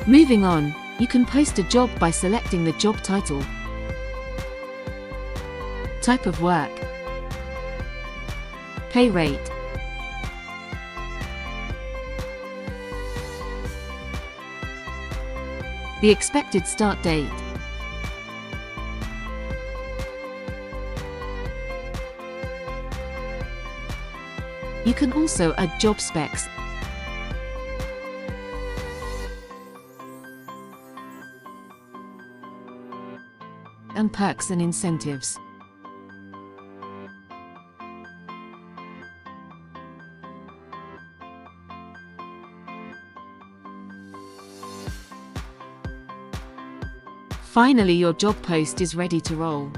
Moving on, you can post a job by selecting the job title, type of work, pay rate, the expected start date, you can also add job specs and perks and incentives. Finally, your job post is ready to roll.